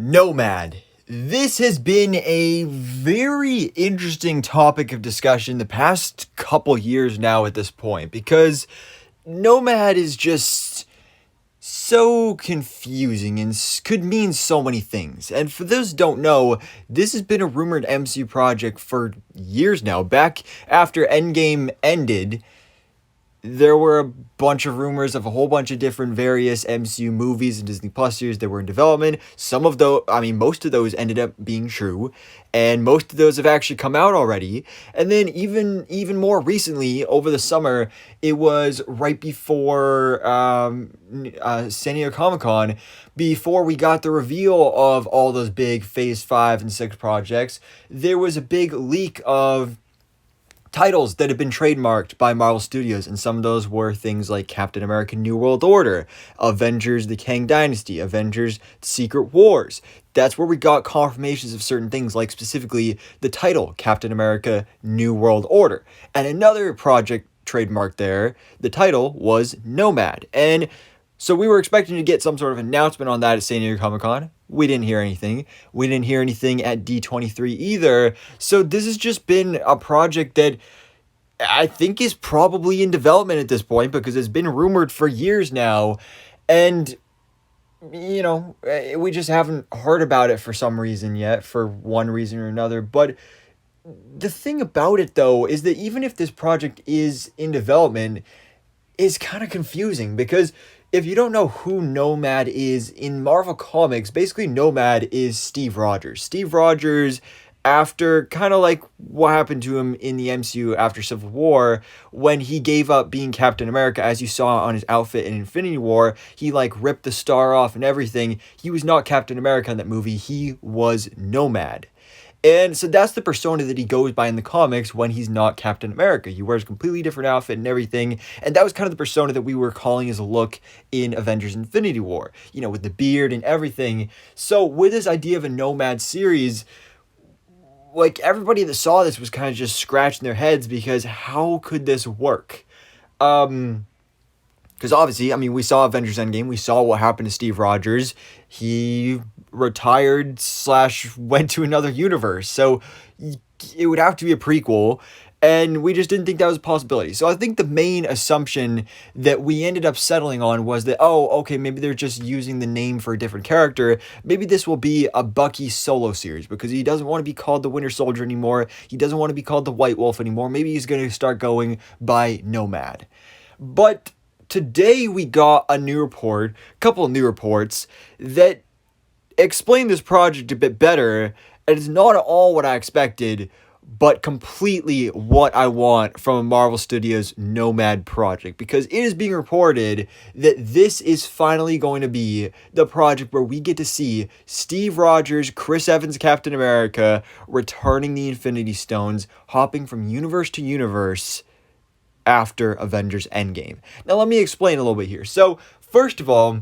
Nomad. This has been a very interesting topic of discussion the past couple years now at this point because Nomad is just so confusing and could mean so many things. And for those who don't know, this has been a rumored MCU project for years now. Back after Endgame ended, there were a bunch of rumors of a whole bunch of different various MCU movies and Disney Plus series that were in development. Most of those ended up being true, and most of those have actually come out already. And then even more recently, over the summer, it was right before San Diego Comic-Con, before we got the reveal of all those big Phase 5 and 6 projects, there was a big leak of titles that have been trademarked by Marvel Studios, and some of those were things like Captain America New World Order, Avengers The Kang Dynasty, Avengers Secret Wars. That's where we got confirmations of certain things, like specifically the title Captain America New World Order. And another project trademarked there, the title was Nomad. And so we were expecting to get some sort of announcement on that at San Diego Comic-Con. We didn't hear anything. We didn't hear anything at D23 either. So this has just been a project that I think is probably in development at this point because it's been rumored for years now. And, we just haven't heard about it for some reason yet, for one reason or another. But the thing about it, though, is that even if this project is in development, it's kind of confusing because if you don't know who Nomad is in Marvel Comics, basically Nomad is Steve Rogers. Steve Rogers, after kind of like what happened to him in the MCU after Civil War, when he gave up being Captain America, as you saw on his outfit in Infinity War, he ripped the star off and everything. He was not Captain America in that movie. He was Nomad. And so that's the persona that he goes by in the comics when he's not Captain America. He wears a completely different outfit and everything. And that was kind of the persona that we were calling his look in Avengers Infinity War, with the beard and everything. So with this idea of a Nomad series, everybody that saw this was kind of just scratching their heads because how could this work? Because obviously, we saw Avengers Endgame. We saw what happened to Steve Rogers. He retired / went to another universe. So it would have to be a prequel. And we just didn't think that was a possibility. So I think the main assumption that we ended up settling on was that, maybe they're just using the name for a different character. Maybe this will be a Bucky solo series because he doesn't want to be called the Winter Soldier anymore. He doesn't want to be called the White Wolf anymore. Maybe he's going to start going by Nomad. But today we got a couple of new reports that explain this project a bit better, and it's not at all what I expected, but completely what I want from a Marvel Studios Nomad project, because it is being reported that this is finally going to be the project where we get to see Steve Rogers, Chris Evans, Captain America, returning the Infinity Stones, hopping from universe to universe after Avengers Endgame. Now, let me explain a little bit here. So, first of all,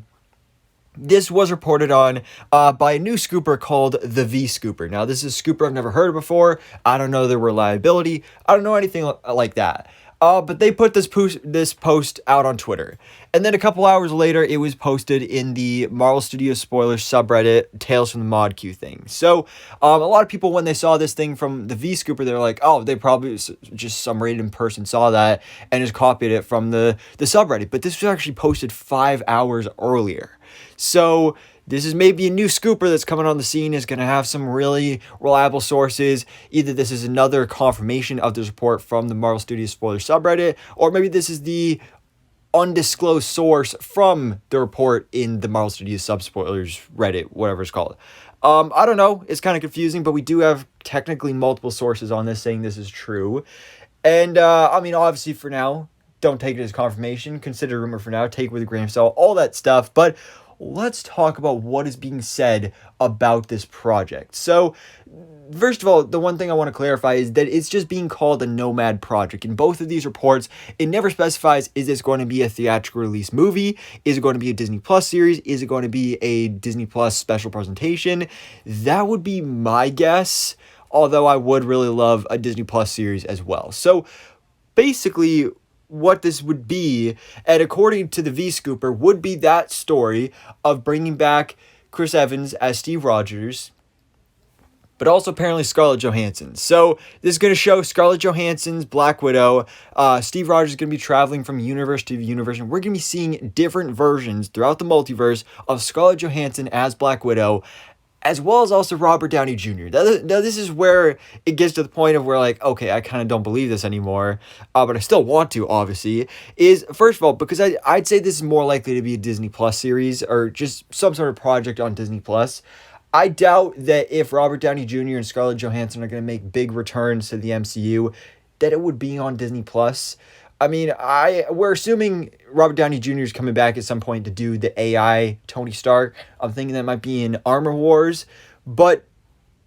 this was reported on by a new scooper called the V Scooper. Now, this is a scooper I've never heard of before. I don't know their reliability. I don't know anything like that. But they put this post out on Twitter. And then a couple hours later, it was posted in the Marvel Studios Spoilers subreddit, Tales from the Mod Q thing. So, a lot of people, when they saw this thing from the V Scooper, they're like, they probably just some random person saw that and just copied it from the subreddit. But this was actually posted 5 hours earlier. So this is maybe a new scooper that's coming on the scene, is going to have some really reliable sources. Either this is another confirmation of this report from the Marvel Studios Spoiler subreddit, or maybe this is the undisclosed source from the report in the Marvel Studios Sub-Spoilers Reddit, whatever it's called. I don't know. It's kind of confusing, but we do have technically multiple sources on this saying this is true. And, obviously for now, don't take it as confirmation. Consider rumor for now. Take it with a grain of salt. All that stuff. But let's talk about what is being said about this project. So, first of all, the one thing I want to clarify is that it's just being called a Nomad project. In both of these reports, it never specifies, is this going to be a theatrical release movie? Is it going to be a Disney Plus series? Is it going to be a Disney Plus special presentation? That would be my guess, although I would really love a Disney Plus series as well. So, basically, what this would be, and according to the V Scooper, would be that story of bringing back Chris Evans as Steve Rogers, but also apparently Scarlett Johansson. So this is going to show Scarlett Johansson's Black Widow. Steve Rogers is going to be traveling from universe to universe, and we're going to be seeing different versions throughout the multiverse of Scarlett Johansson as Black Widow, as well as also Robert Downey Jr. Now this is where it gets to the point of where, like, okay, I kind of don't believe this anymore, but I still want to, obviously, is, first of all, because I'd say this is more likely to be a Disney Plus series, or just some sort of project on Disney Plus. I doubt that if Robert Downey Jr. and Scarlett Johansson are going to make big returns to the MCU, that it would be on Disney Plus. I mean, we're assuming Robert Downey Jr. is coming back at some point to do the AI Tony Stark. I'm thinking that might be in Armor Wars. But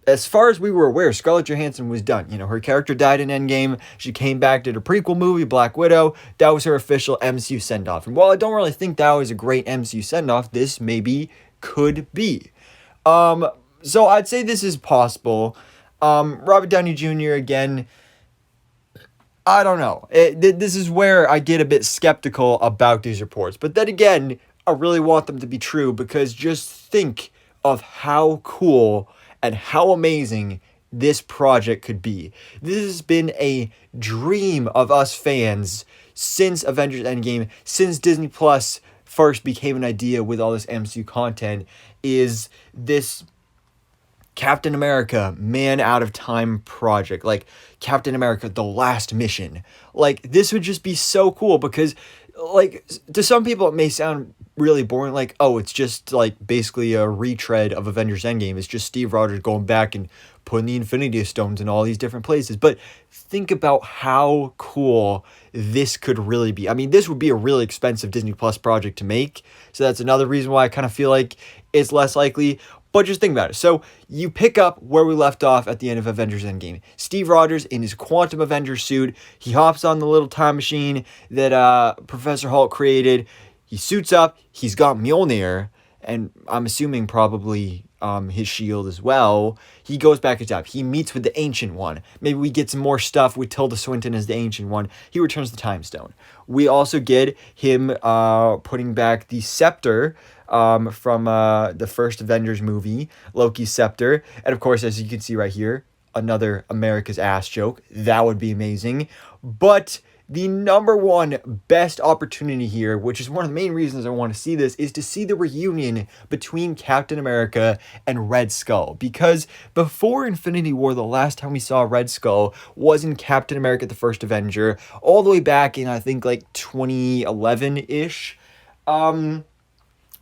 as far as we were aware, Scarlett Johansson was done. You know, her character died in Endgame. She came back, did a prequel movie, Black Widow. That was her official MCU send-off. And while I don't really think that was a great MCU send-off, this maybe could be. So I'd say this is possible. Robert Downey Jr., again, I don't know. This is where I get a bit skeptical about these reports. But then again, I really want them to be true, because just think of how cool and how amazing this project could be. This has been a dream of us fans since Avengers Endgame, since Disney Plus first became an idea with all this MCU content, is this Captain America Man Out of Time project, like Captain America The Last Mission. Like, this would just be so cool, because, like, to some people it may sound really boring, like, oh, it's just like basically a retread of Avengers Endgame. It's just Steve Rogers going back and putting the Infinity Stones in all these different places. But think about how cool this could really be. I mean, this would be a really expensive Disney Plus project to make, so that's another reason why I kind of feel like it's less likely. But just think about it. So you pick up where we left off at the end of Avengers Endgame. Steve Rogers in his Quantum Avenger suit. He hops on the little time machine that Professor Hulk created. He suits up. He's got Mjolnir, and I'm assuming probably his shield as well. He goes back in time. He meets with the Ancient One. Maybe we get some more stuff with Tilda Swinton as the Ancient One. He returns the Time Stone. We also get him putting back the scepter from the first Avengers movie, Loki's scepter. And of course, as you can see right here, another America's ass joke. That would be amazing. But the number one best opportunity here, which is one of the main reasons I want to see this, is to see the reunion between Captain America and Red Skull. Because before Infinity War, the last time we saw Red Skull was in Captain America the First Avenger, all the way back in, I think, like 2011-ish.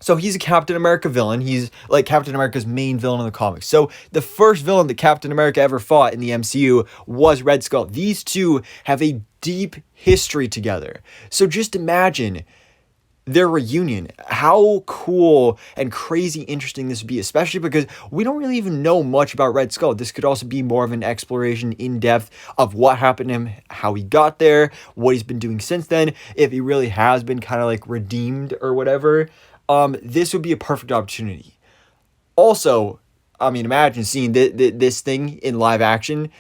So he's a Captain America villain. He's like Captain America's main villain in the comics. So the first villain that Captain America ever fought in the MCU was Red Skull. These two have a deep history together. So just imagine their reunion. How cool and crazy interesting this would be, especially because we don't really even know much about Red Skull. This could also be more of an exploration in depth of what happened to him, how he got there, what he's been doing since then, if he really has been kind of like redeemed or whatever. This would be a perfect opportunity. Also, I mean, imagine seeing this thing in live action.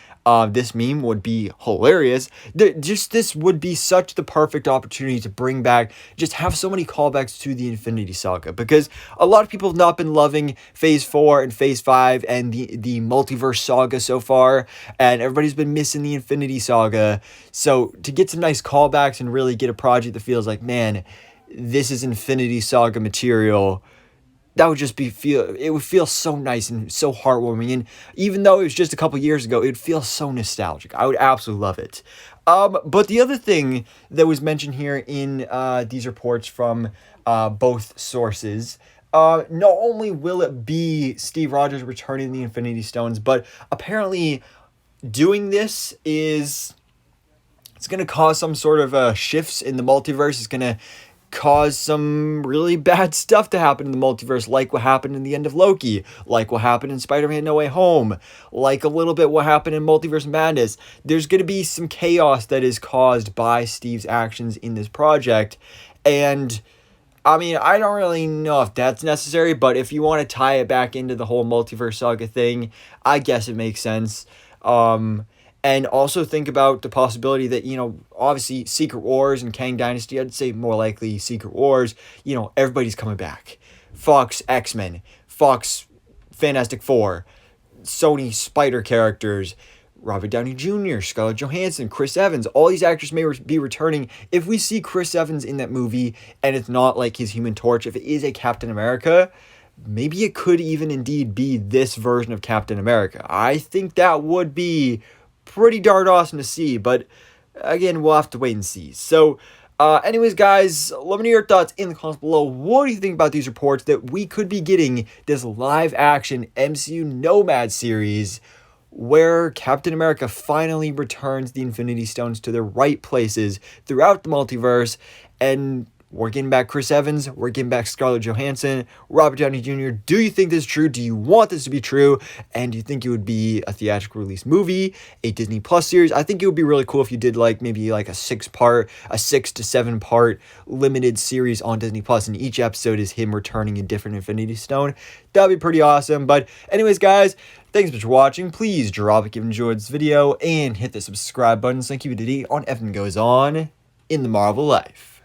This meme would be hilarious. This would be such the perfect opportunity to bring back, just have so many callbacks to the Infinity Saga, because a lot of people have not been loving Phase 4 and Phase 5 and the Multiverse Saga so far, and everybody's been missing the Infinity Saga. So to get some nice callbacks and really get a project that feels like, man, this is Infinity Saga material, that would just it would feel so nice and so heartwarming. And even though it was just a couple years ago, it would feel so nostalgic. I would absolutely love it. But the other thing that was mentioned here in these reports from both sources, not only will it be Steve Rogers returning the Infinity Stones, but apparently doing this it's going to cause some sort of shifts in the multiverse. It's going to cause some really bad stuff to happen in the multiverse, like what happened in the end of Loki, like what happened in Spider-Man No Way Home, like a little bit what happened in Multiverse Madness. There's going to be some chaos that is caused by Steve's actions in this project. And I mean, I don't really know if that's necessary, but if you want to tie it back into the whole Multiverse Saga thing, I guess it makes sense. And also think about the possibility that, you know, obviously Secret Wars and Kang Dynasty, I'd say more likely Secret Wars, you know, everybody's coming back. Fox, X-Men, Fox Fantastic Four, Sony Spider characters, Robert Downey Jr., Scarlett Johansson, Chris Evans. All these actors may be returning. If we see Chris Evans in that movie and it's not like his Human Torch, if it is a Captain America, maybe it could even indeed be this version of Captain America. I think that would be pretty darn awesome to see, but again, we'll have to wait and see. So, anyways, guys, let me know your thoughts in the comments below. What do you think about these reports that we could be getting this live-action MCU Nomad series where Captain America finally returns the Infinity Stones to their right places throughout the multiverse, and we're getting back Chris Evans, we're getting back Scarlett Johansson, Robert Downey Jr. Do you think this is true? Do you want this to be true? And do you think it would be a theatrical release movie, a Disney Plus series? I think it would be really cool if you did maybe a 6 to 7 part limited series on Disney Plus, and each episode is him returning a different Infinity Stone. That'd be pretty awesome. But anyways, guys, thanks for watching. Please drop a like if you enjoyed this video and hit the subscribe button so I can keep you up to date on everything that goes on in the Marvel life.